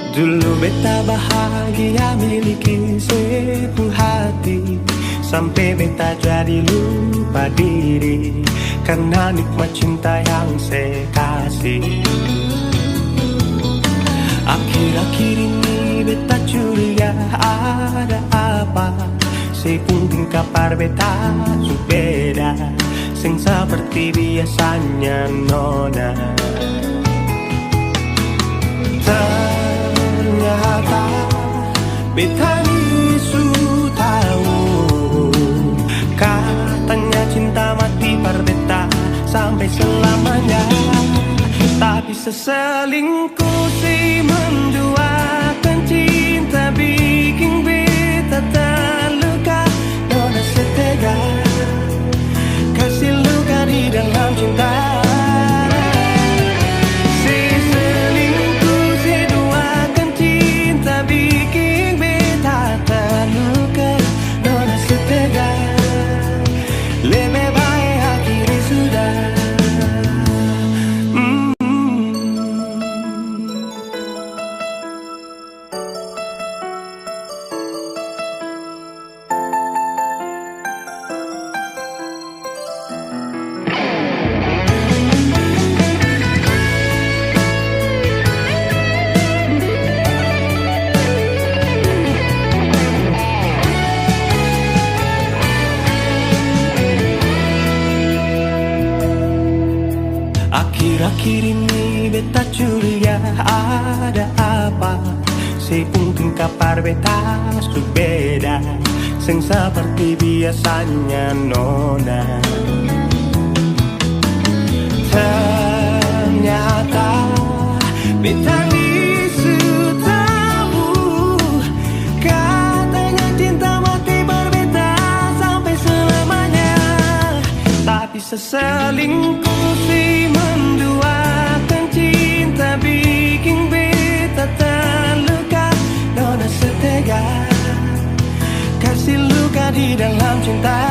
Dulu beta bahagia miliki sepenuh hati, sampai beta jadi lupa diri karena nikmat cinta yang saya kasih. Akhir-akhir ini beta curiga ada apa, sepenting kapar beta beda, sing seperti biasanya nona. Ternyata beta ni su tahu, katanya cinta mati par beta sampai selamanya. Tapi seselingkuh si menduakan cinta bikin beta terluka. Nona setega kasih luka di dalam cinta. Akhir-akhir ini beta curiga ada apa, sepenting kapar beta beda, sing seperti biasanya nona. Ternyata beta ni su tahu, katanya cinta mati berbeda sampai selamanya. Tapi seselingkuh si menduakan cinta bikin beta terluka. Nona setega kasih luka di dalam cinta.